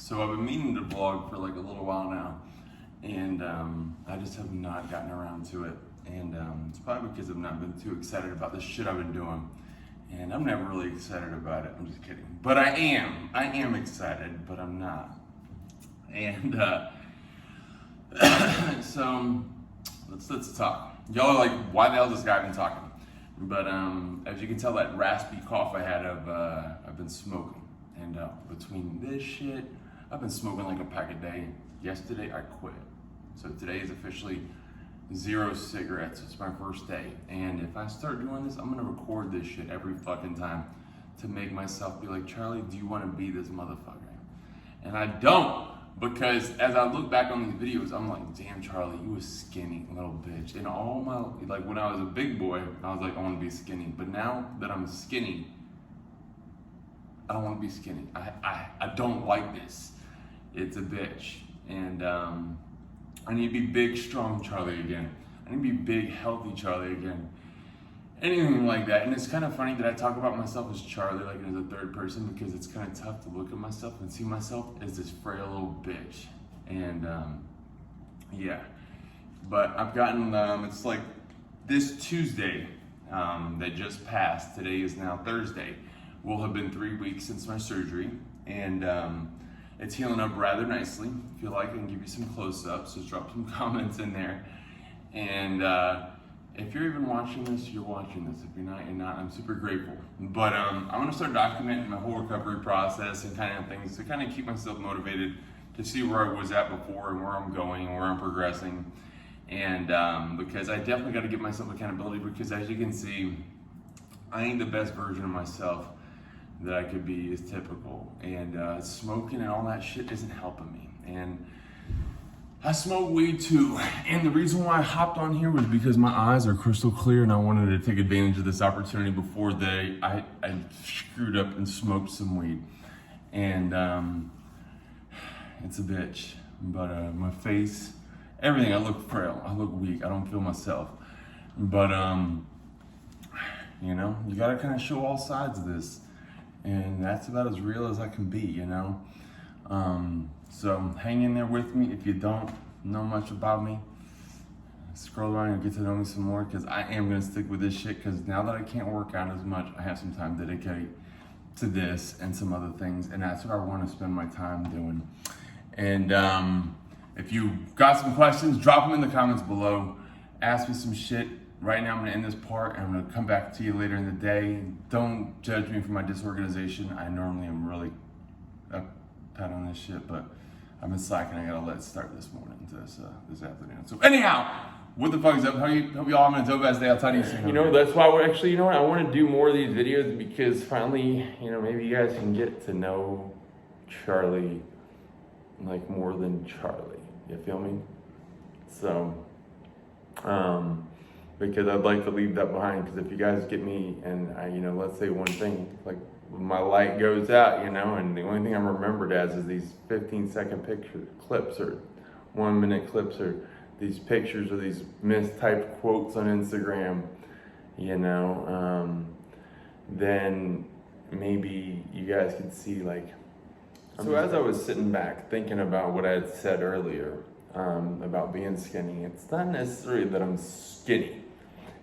So I've been meaning to vlog for like a little while now, and I just have not gotten around to it. And it's probably because I've not been too excited about the shit I've been doing. And I'm never really excited about it. I'm just kidding. But I am excited, but I'm not. And so let's talk. Y'all are like, why the hell is this guy been talking? But as you can tell, that raspy cough I had, I've been smoking. And between this shit, I've been smoking like a pack a day. Yesterday I quit. So today is officially 0 cigarettes. It's my first day. And if I start doing this, I'm gonna record this shit every fucking time to make myself be like, Charlie, do you wanna be this motherfucker? And I don't, because as I look back on these videos, I'm like, damn, Charlie, you was skinny, little bitch. And all my, like when I was a big boy, I was like, I wanna be skinny. But now that I'm skinny, I don't want to be skinny. I don't like this. It's a bitch. And I need to be big, strong Charlie again. I need to be big, healthy Charlie again. Anything like that. And it's kind of funny that I talk about myself as Charlie, like as a third person, because it's kind of tough to look at myself and see myself as this frail little bitch. And yeah. But I've gotten, it's like this Tuesday that just passed. Today is now Thursday. Will have been 3 weeks since my surgery, and it's healing up rather nicely. If you like, I can give you some close-ups, just drop some comments in there. And if you're even watching this, you're watching this. If you're not, you're not. I'm super grateful. But I'm gonna start documenting my whole recovery process and kind of things to kind of keep myself motivated to see where I was at before and where I'm going and where I'm progressing. And because I definitely got to give myself accountability, because as you can see, I ain't the best version of myself that I could be is typical, and smoking and all that shit isn't helping me. And I smoke weed too, and the reason why I hopped on here was because my eyes are crystal clear, and I wanted to take advantage of this opportunity before I screwed up and smoked some weed. And it's a bitch, but my face, everything, I look frail, I look weak, I don't feel myself. But you know, you gotta kind of show all sides of this. And that's about as real as I can be, you know? So hang in there with me. If you don't know much about me, scroll around and get to know me some more, because I am gonna stick with this shit, because now that I can't work out as much, I have some time dedicated to this and some other things, and that's what I wanna spend my time doing. And if you got some questions, drop them in the comments below. Ask me some shit. Right now I'm gonna end this part, and I'm gonna come back to you later in the day. Don't judge me for my disorganization. I normally am really uptight on this shit, but I've been slacking. I got a late start this morning, this afternoon. So anyhow, what the fuck is up? Hope you all having a dope ass day. I'll talk to you soon. You know, that's why we're actually, you know what, I want to do more of these videos, because finally, you know, maybe you guys can get to know Charlie like more than Charlie. You feel me? So, because I'd like to leave that behind, because if you guys get me and I, you know, let's say one thing, like my light goes out, you know, and the only thing I'm remembered as is these 15-second clips or 1-minute clips, or these pictures or these mistyped quotes on Instagram, you know, then maybe you guys could see like, so as I was sitting back thinking about what I had said earlier, about being skinny, it's not necessarily that I'm skinny.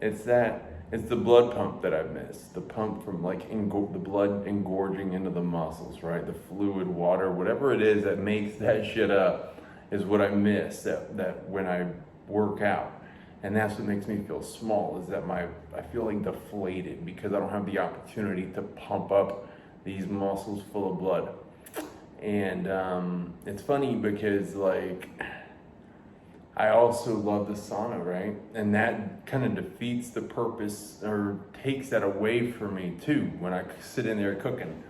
It's the blood pump that I've missed. The pump from like the blood engorging into the muscles, right? The fluid, water, whatever it is that makes that shit up is what I miss that when I work out. And that's what makes me feel small, is that I feel like deflated, because I don't have the opportunity to pump up these muscles full of blood. And it's funny because like, I also love the sauna, right? And that kind of defeats the purpose, or takes that away from me too, when I sit in there cooking.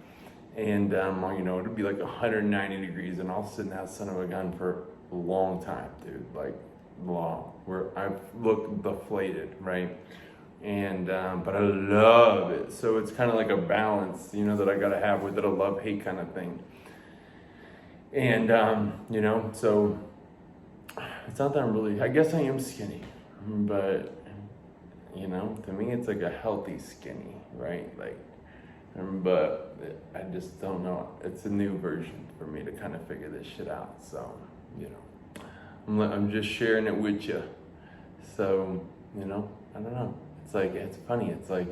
And you know, it'll be like 190 degrees, and I'll sit in that son of a gun for a long time, dude, like long, where I've looked deflated, right? And but I love it. So it's kind of like a balance, you know, that I gotta have with it, a love-hate kind of thing. And you know, so it's not that I'm really, I guess I am skinny, but you know, to me it's like a healthy skinny, right? Like But I just don't know. It's a new version for me to kind of figure this shit out. So, you know, I'm just sharing it with you. So, you know, I don't know. It's like, it's funny. It's like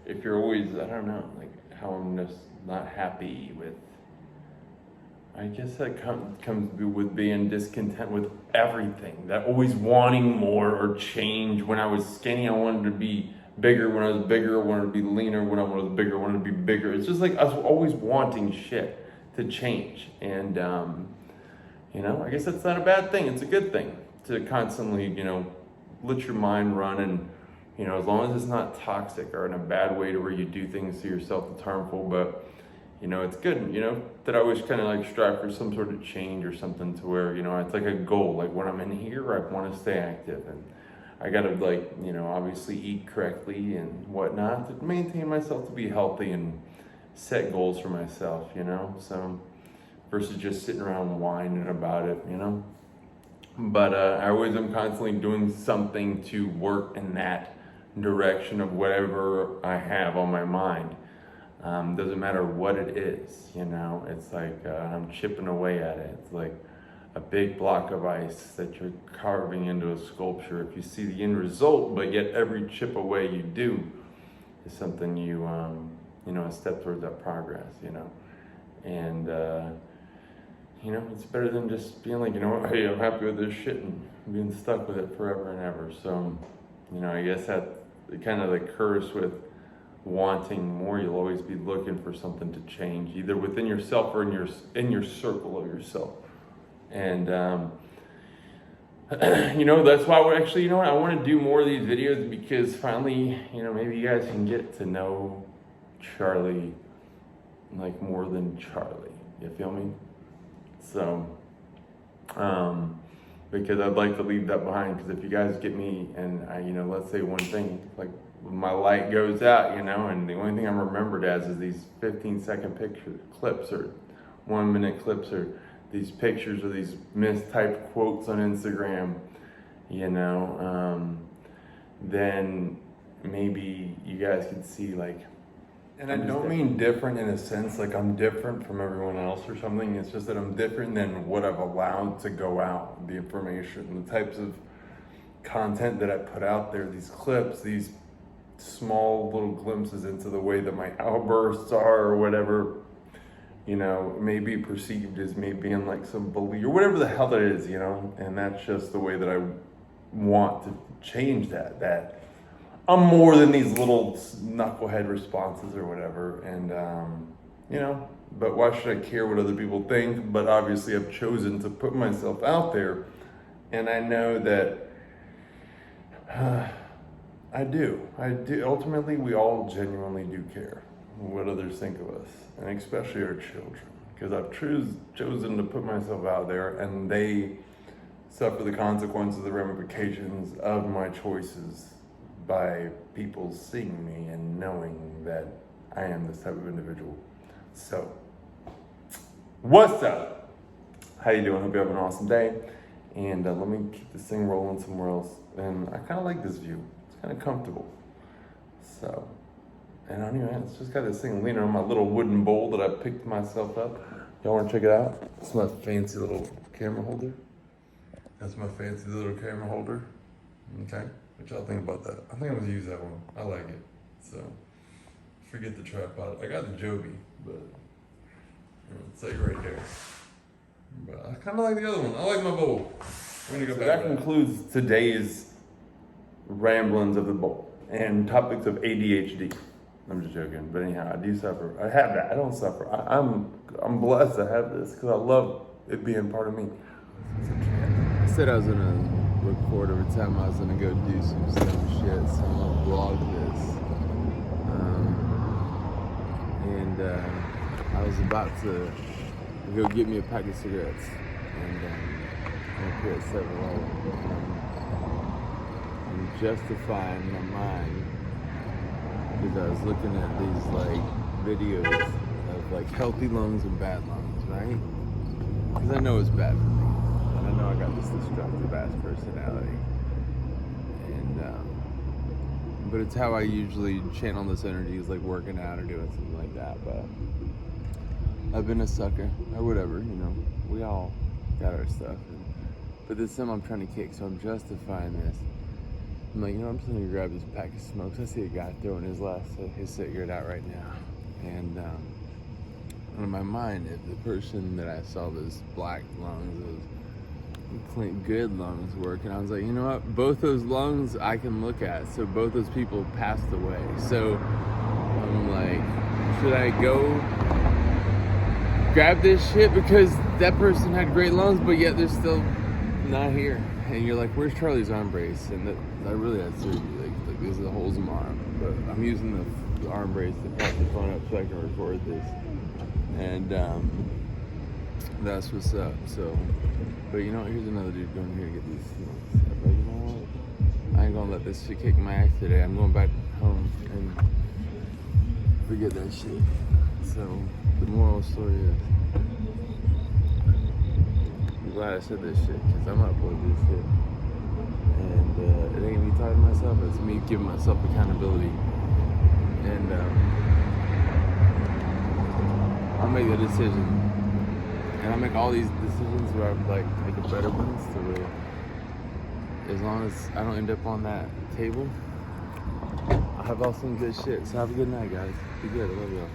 if you're always, I don't know, like how I'm just not happy with, I guess that comes with being discontent with everything. That always wanting more or change. When I was skinny, I wanted to be bigger. When I was bigger, I wanted to be leaner. When I was bigger, I wanted to be bigger. It's just like I was always wanting shit to change. And, you know, I guess that's not a bad thing. It's a good thing to constantly, you know, let your mind run. And, you know, as long as it's not toxic or in a bad way to where you do things to yourself that's harmful. But, you know, it's good, you know, that I always kind of like strive for some sort of change or something to where, you know, it's like a goal. Like when I'm in here, I want to stay active, and I got to, like, you know, obviously eat correctly and whatnot to maintain myself to be healthy and set goals for myself, you know, so versus just sitting around whining about it, you know. But I always am constantly doing something to work in that direction of whatever I have on my mind. Doesn't matter what it is, you know, it's like I'm chipping away at it. It's like a big block of ice that you're carving into a sculpture. If you see the end result, but yet every chip away you do is something you know, a step towards that progress, you know. And, you know, it's better than just being like, you know, hey, I'm happy with this shit and being stuck with it forever and ever. So, you know, I guess that kind of the curse with wanting more, you'll always be looking for something to change, either within yourself or in your circle of yourself. And you know, that's why we're actually, you know what, I want to do more of these videos, because finally, you know, maybe you guys can get to know Charlie like more than Charlie, you feel me? So because I'd like to leave that behind, because if you guys get me and I, you know, let's say one thing, like my light goes out, you know, and the only thing I'm remembered as is these 15-second clips or 1-minute clips or these pictures or these mistyped quotes on Instagram, you know, then maybe you guys could see, like, and I don't mean different in a sense like I'm different from everyone else or something. It's just that I'm different than what I've allowed to go out, the information, the types of content that I put out there, these clips, these small little glimpses into the way that my outbursts are or whatever, you know, may be perceived as me being like some bully or whatever the hell that is, you know. And that's just the way that I want to change that I'm more than these little knucklehead responses or whatever. And, you know, but why should I care what other people think? But obviously I've chosen to put myself out there, and I know that I do. Ultimately, we all genuinely do care what others think of us, and especially our children, because I've chosen to put myself out there, and they suffer the consequences, the ramifications of my choices by people seeing me and knowing that I am this type of individual. So, what's up? How you doing? Hope you have an awesome day. And let me keep this thing rolling somewhere else. And I kind of like this view. It's kind of comfortable. So, and anyway, it's just got this thing leaning on my little wooden bowl that I picked myself up. Y'all want to check it out? It's my fancy little camera holder. That's my fancy little camera holder. Okay. What y'all think about that? I think I'm gonna use that one. I like it. So, forget the tripod. I got the Joby, but it's like right there. But I kind of like the other one. I like my bowl. We're gonna go back. That concludes today's ramblings of the bowl and topics of ADHD. I'm just joking, but anyhow, I do suffer. I have that. I don't suffer. I'm blessed to have this because I love it being part of me. I said I was gonna record every time I was gonna go do some shit, so I'm gonna vlog this. And I was about to go get me a pack of cigarettes, and I'm gonna put 7-Eleven. I'm justifying my mind because I was looking at these like videos of like healthy lungs and bad lungs, right? Because I know it's bad for me. I know I got this destructive ass personality, and but it's how I usually channel this energy, is like working out or doing something like that. But I've been a sucker or whatever, you know. We all got our stuff. But this time I'm trying to kick, so I'm justifying this. I'm like, you know, I'm just gonna grab this pack of smokes. I see a guy throwing his cigarette out right now, and in my mind, if the person that I saw those black lungs, those clean, good lungs working, I was like, you know what? Both those lungs I can look at. So both those people passed away. So I'm like, should I go grab this shit because that person had great lungs, but yet they're still not here? And you're like, where's Charlie's arm brace? And I really had surgery. Like these are the holes in my arm. But I'm using the arm brace to prop the phone up so I can record this. And that's what's up. So, but you know, here's another dude going here to get these smokes. But you know what? I ain't gonna let this shit kick my ass today. I'm going back home and forget that shit. So, the moral of the story is, I'm glad I said this shit, because I'm gonna upload this shit. And it ain't me talking to myself, it's me giving myself accountability. And I'll make the decision. And I'll make all these decisions where I like make a better ones to where, as long as I don't end up on that table, I'll have all some good shit. So have a good night, guys. Be good. I love y'all.